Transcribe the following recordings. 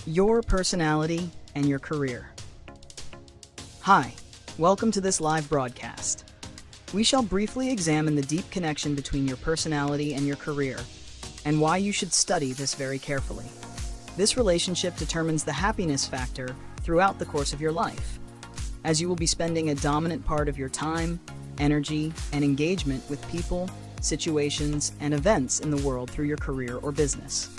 Your personality and your career. Hi, welcome to this live broadcast. We shall briefly examine the deep connection between your personality and your career, and why you should study this very carefully. This relationship determines the happiness factor throughout the course of your life, as you will be spending a dominant part of your time, energy, and engagement with people, situations, and events in the world through your career or business.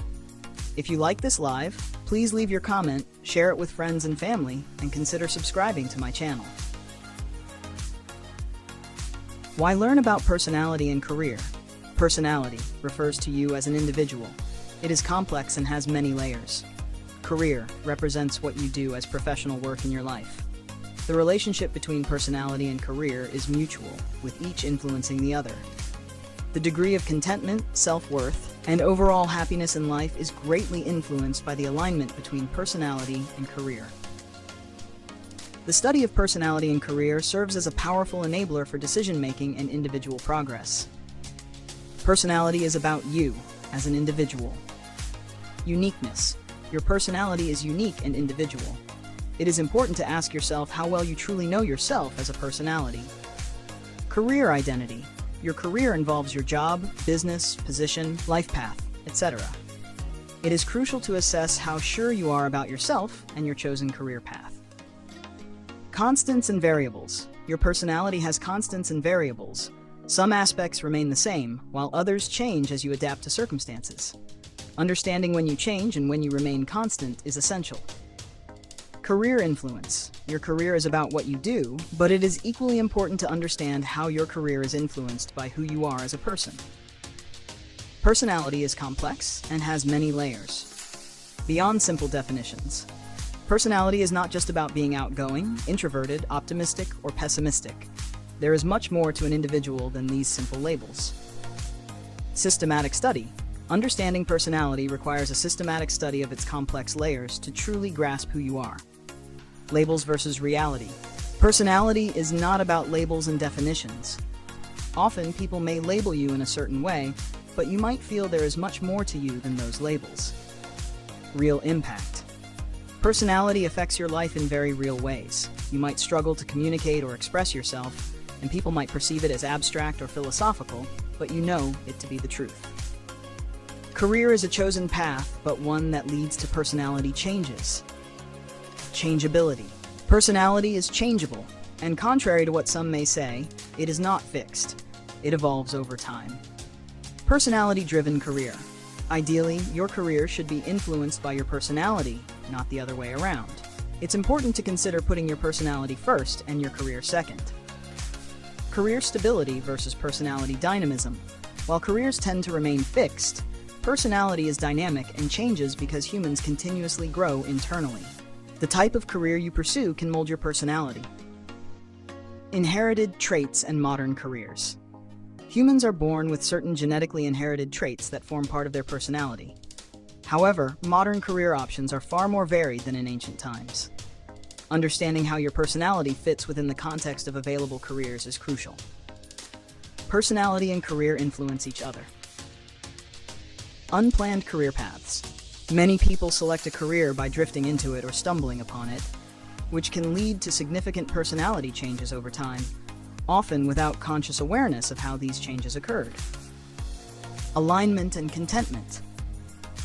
If you like this live, please leave your comment, share it with friends and family, and consider subscribing to my channel. Why learn about personality and career? Personality refers to you as an individual. It is complex and has many layers. Career represents what you do as professional work in your life. The relationship between personality and career is mutual, with each influencing the other. The degree of contentment, self-worth, and overall happiness in life is greatly influenced by the alignment between personality and career. The study of personality and career serves as a powerful enabler for decision-making and individual progress. Personality is about you as an individual. Uniqueness. Your personality is unique and individual. It is important to ask yourself how well you truly know yourself as a personality. Career identity. Your career involves your job, business, position, life path, etc. It is crucial to assess how sure you are about yourself and your chosen career path. Constants and variables. Your personality has constants and variables. Some aspects remain the same, while others change as you adapt to circumstances. Understanding when you change and when you remain constant is essential. Career influence. Your career is about what you do, but it is equally important to understand how your career is influenced by who you are as a person. Personality is complex and has many layers. Beyond simple definitions, personality is not just about being outgoing, introverted, optimistic, or pessimistic. There is much more to an individual than these simple labels. Systematic study. Understanding personality requires a systematic study of its complex layers to truly grasp who you are. Labels versus reality. Personality is not about labels and definitions. Often, people may label you in a certain way, but you might feel there is much more to you than those labels. Real impact. Personality affects your life in very real ways. You might struggle to communicate or express yourself, and people might perceive it as abstract or philosophical, but you know it to be the truth. Career is a chosen path, but one that leads to personality changes. Changeability. Personality is changeable, and contrary to what some may say, it is not fixed. It evolves over time. Personality-driven career. Ideally, your career should be influenced by your personality, not the other way around. It's important to consider putting your personality first and your career second. Career stability versus personality dynamism. While careers tend to remain fixed, personality is dynamic and changes because humans continuously grow internally. The type of career you pursue can mold your personality. Inherited traits and modern careers. Humans are born with certain genetically inherited traits that form part of their personality. However, modern career options are far more varied than in ancient times. Understanding how your personality fits within the context of available careers is crucial. Personality and career influence each other. Unplanned career paths. Many people select a career by drifting into it or stumbling upon it, which can lead to significant personality changes over time, often without conscious awareness of how these changes occurred. Alignment and contentment.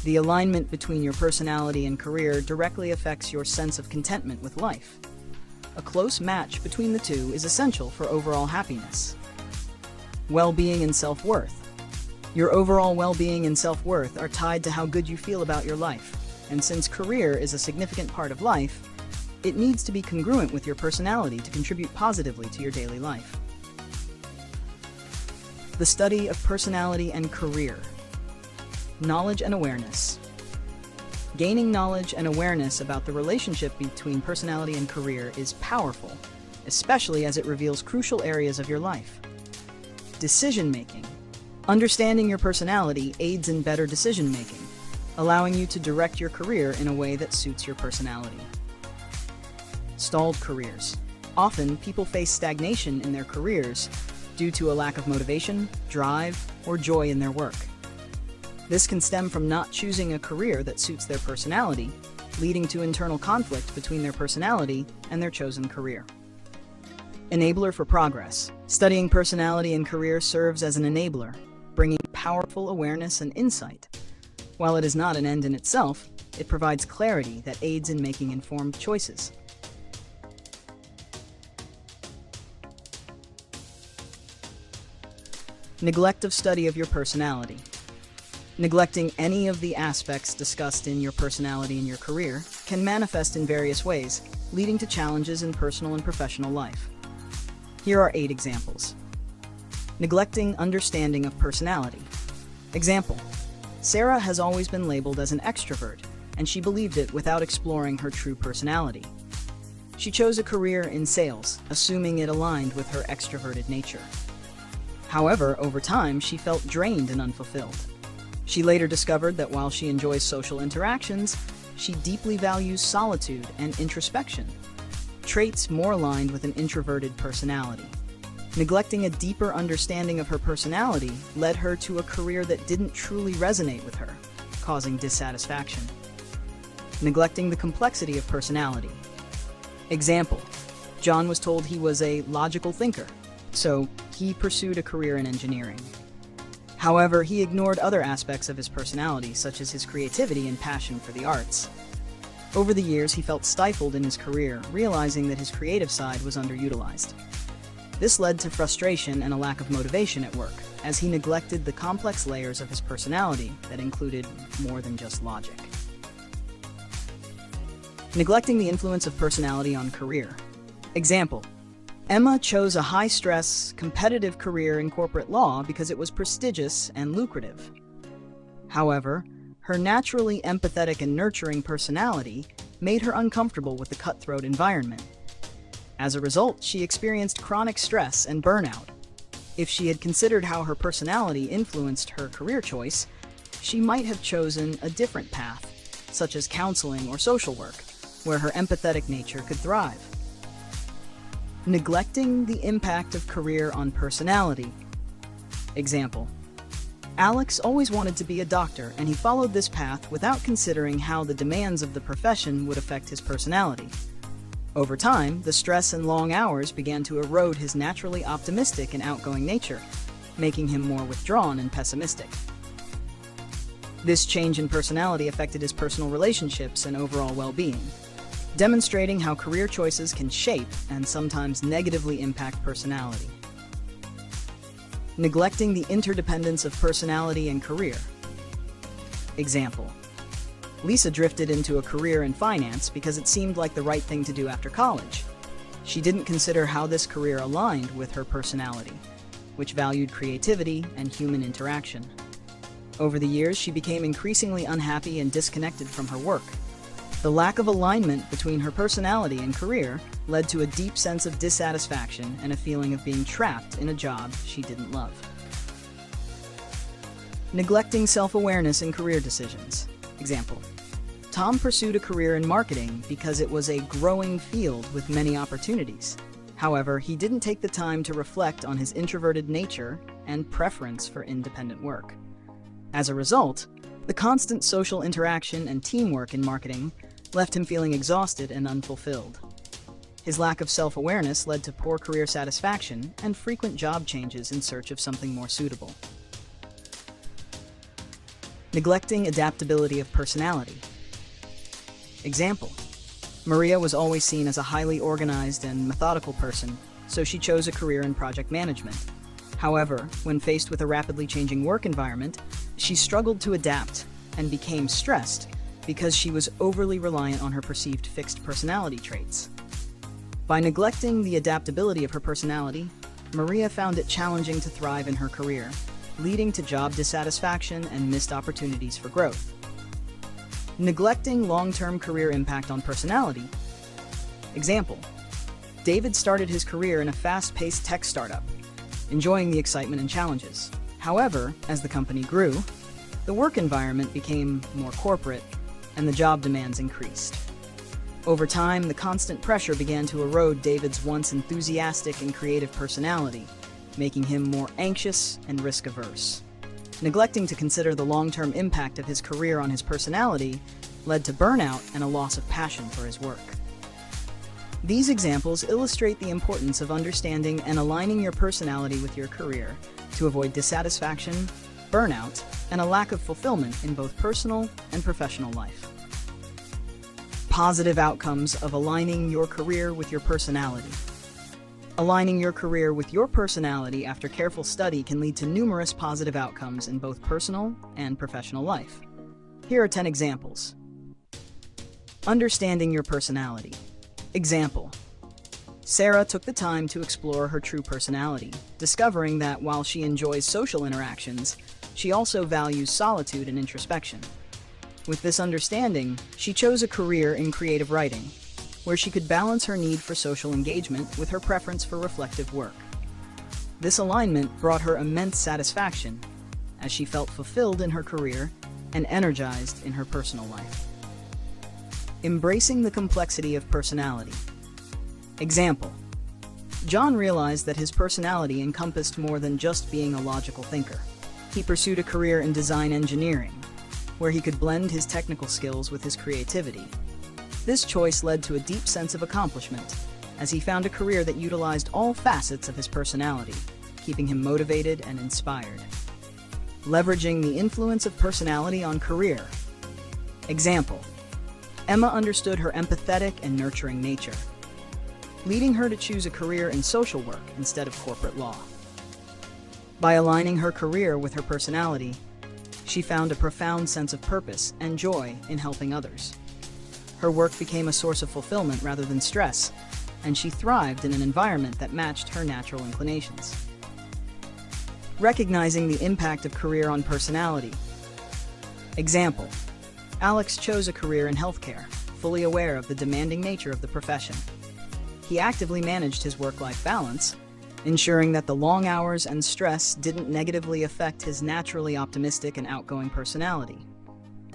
The alignment between your personality and career directly affects your sense of contentment with life. A close match between the two is essential for overall happiness. Well-being and self-worth. Your overall well-being and self-worth are tied to how good you feel about your life, and since career is a significant part of life, it needs to be congruent with your personality to contribute positively to your daily life. The study of personality and career. Knowledge and awareness. Gaining knowledge and awareness about the relationship between personality and career is powerful, especially as it reveals crucial areas of your life. Decision-making. Understanding your personality aids in better decision-making, allowing you to direct your career in a way that suits your personality. Stalled careers. Often, people face stagnation in their careers due to a lack of motivation, drive, or joy in their work. This can stem from not choosing a career that suits their personality, leading to internal conflict between their personality and their chosen career. Enabler for progress. Studying personality and career serves as an enabler, bringing powerful awareness and insight. While it is not an end in itself, it provides clarity that aids in making informed choices. Neglect of study of your personality. Neglecting any of the aspects discussed in your personality and your career can manifest in various ways, leading to challenges in personal and professional life. Here are 8 examples. Neglecting understanding of personality. Example: Sarah has always been labeled as an extrovert, and she believed it without exploring her true personality. She chose a career in sales, assuming it aligned with her extroverted nature. However, over time, she felt drained and unfulfilled. She later discovered that while she enjoys social interactions, she deeply values solitude and introspection, traits more aligned with an introverted personality. Neglecting a deeper understanding of her personality led her to a career that didn't truly resonate with her, causing dissatisfaction. Neglecting the complexity of personality. Example: John was told he was a logical thinker, so he pursued a career in engineering. However, he ignored other aspects of his personality, such as his creativity and passion for the arts. Over the years, he felt stifled in his career, realizing that his creative side was underutilized. This led to frustration and a lack of motivation at work, as he neglected the complex layers of his personality that included more than just logic. Neglecting the influence of personality on career. Example: Emma chose a high-stress, competitive career in corporate law because it was prestigious and lucrative. However, her naturally empathetic and nurturing personality made her uncomfortable with the cutthroat environment. As a result, she experienced chronic stress and burnout. If she had considered how her personality influenced her career choice, she might have chosen a different path, such as counseling or social work, where her empathetic nature could thrive. Neglecting the impact of career on personality. Example: Alex always wanted to be a doctor, and he followed this path without considering how the demands of the profession would affect his personality. Over time, the stress and long hours began to erode his naturally optimistic and outgoing nature, making him more withdrawn and pessimistic. This change in personality affected his personal relationships and overall well-being, demonstrating how career choices can shape and sometimes negatively impact personality. Neglecting the interdependence of personality and career. Example: Lisa drifted into a career in finance because it seemed like the right thing to do after college. She didn't consider how this career aligned with her personality, which valued creativity and human interaction. Over the years, she became increasingly unhappy and disconnected from her work. The lack of alignment between her personality and career led to a deep sense of dissatisfaction and a feeling of being trapped in a job she didn't love. Neglecting self-awareness in career decisions. Example: Tom pursued a career in marketing because it was a growing field with many opportunities. However, he didn't take the time to reflect on his introverted nature and preference for independent work. As a result, the constant social interaction and teamwork in marketing left him feeling exhausted and unfulfilled. His lack of self-awareness led to poor career satisfaction and frequent job changes in search of something more suitable. Neglecting adaptability of personality. Example: Maria was always seen as a highly organized and methodical person, so she chose a career in project management. However, when faced with a rapidly changing work environment, she struggled to adapt and became stressed because she was overly reliant on her perceived fixed personality traits. By neglecting the adaptability of her personality, Maria found it challenging to thrive in her career, leading to job dissatisfaction and missed opportunities for growth. Neglecting long-term career impact on personality. Example: David started his career in a fast-paced tech startup, enjoying the excitement and challenges. However, as the company grew, the work environment became more corporate and the job demands increased. Over time, the constant pressure began to erode David's once enthusiastic and creative personality, making him more anxious and risk-averse. Neglecting to consider the long-term impact of his career on his personality led to burnout and a loss of passion for his work. These examples illustrate the importance of understanding and aligning your personality with your career to avoid dissatisfaction, burnout, and a lack of fulfillment in both personal and professional life. Positive outcomes of aligning your career with your personality. Aligning your career with your personality after careful study can lead to numerous positive outcomes in both personal and professional life. Here are 10 examples. Understanding your personality. Example: Sarah took the time to explore her true personality, discovering that while she enjoys social interactions, she also values solitude and introspection. With this understanding, she chose a career in creative writing, where she could balance her need for social engagement with her preference for reflective work. This alignment brought her immense satisfaction, as she felt fulfilled in her career and energized in her personal life. Embracing the complexity of personality. Example: John realized that his personality encompassed more than just being a logical thinker. He pursued a career in design engineering, where he could blend his technical skills with his creativity. This choice led to a deep sense of accomplishment, as he found a career that utilized all facets of his personality, keeping him motivated and inspired. Leveraging the influence of personality on career. Example: Emma understood her empathetic and nurturing nature, leading her to choose a career in social work instead of corporate law. By aligning her career with her personality, she found a profound sense of purpose and joy in helping others. Her work became a source of fulfillment rather than stress, and she thrived in an environment that matched her natural inclinations. Recognizing the impact of career on personality. Example: Alex chose a career in healthcare, fully aware of the demanding nature of the profession. He actively managed his work-life balance, ensuring that the long hours and stress didn't negatively affect his naturally optimistic and outgoing personality.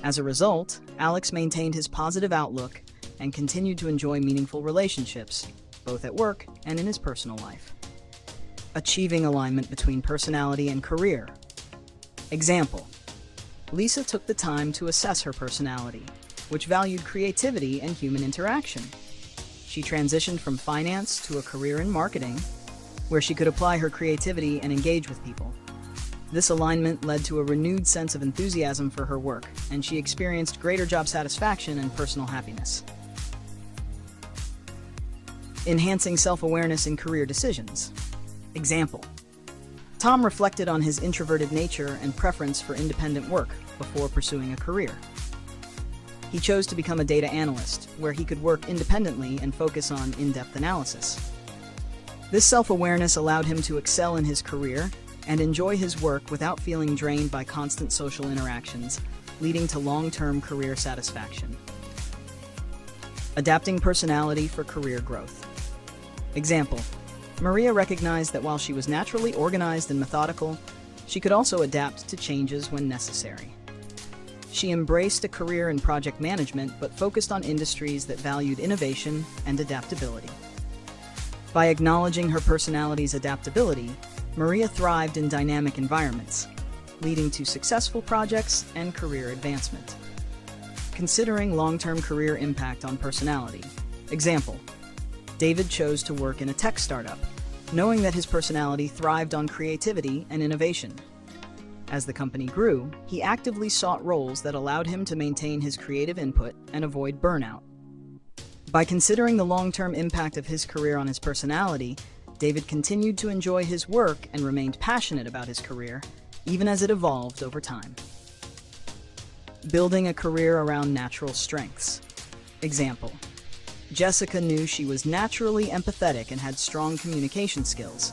As a result, Alex maintained his positive outlook and continued to enjoy meaningful relationships, both at work and in his personal life. Achieving alignment between personality and career. Example: Lisa took the time to assess her personality, which valued creativity and human interaction. She transitioned from finance to a career in marketing, where she could apply her creativity and engage with people. This alignment led to a renewed sense of enthusiasm for her work, and she experienced greater job satisfaction and personal happiness. Enhancing self-awareness in career decisions. Example: Tom reflected on his introverted nature and preference for independent work before pursuing a career. He chose to become a data analyst, where he could work independently and focus on in-depth analysis. This self-awareness allowed him to excel in his career and enjoy his work without feeling drained by constant social interactions, leading to long-term career satisfaction. Adapting personality for career growth. Example: Maria recognized that while she was naturally organized and methodical, she could also adapt to changes when necessary. She embraced a career in project management but focused on industries that valued innovation and adaptability. By acknowledging her personality's adaptability, Maria thrived in dynamic environments, leading to successful projects and career advancement. Considering long-term career impact on personality. Example: David chose to work in a tech startup, knowing that his personality thrived on creativity and innovation. As the company grew, he actively sought roles that allowed him to maintain his creative input and avoid burnout. By considering the long-term impact of his career on his personality, David continued to enjoy his work and remained passionate about his career, even as it evolved over time. Building a career around natural strengths. Example: Jessica knew she was naturally empathetic and had strong communication skills.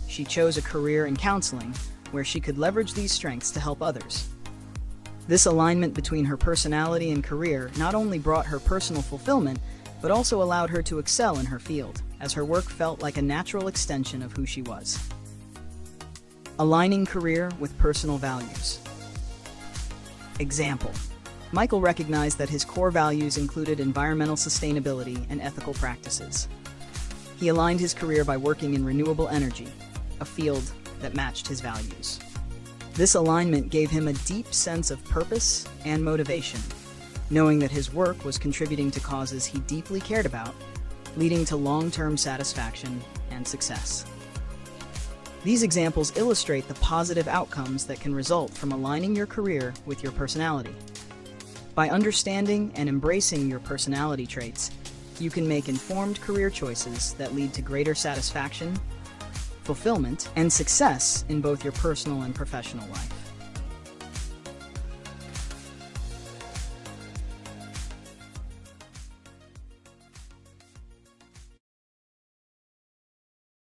She chose a career in counseling, where she could leverage these strengths to help others. This alignment between her personality and career not only brought her personal fulfillment, but also allowed her to excel in her field, as her work felt like a natural extension of who she was. Aligning career with personal values. Example: Michael recognized that his core values included environmental sustainability and ethical practices. He aligned his career by working in renewable energy, a field that matched his values. This alignment gave him a deep sense of purpose and motivation, knowing that his work was contributing to causes he deeply cared about, leading to long-term satisfaction and success. These examples illustrate the positive outcomes that can result from aligning your career with your personality. By understanding and embracing your personality traits, you can make informed career choices that lead to greater satisfaction, fulfillment, and success in both your personal and professional life.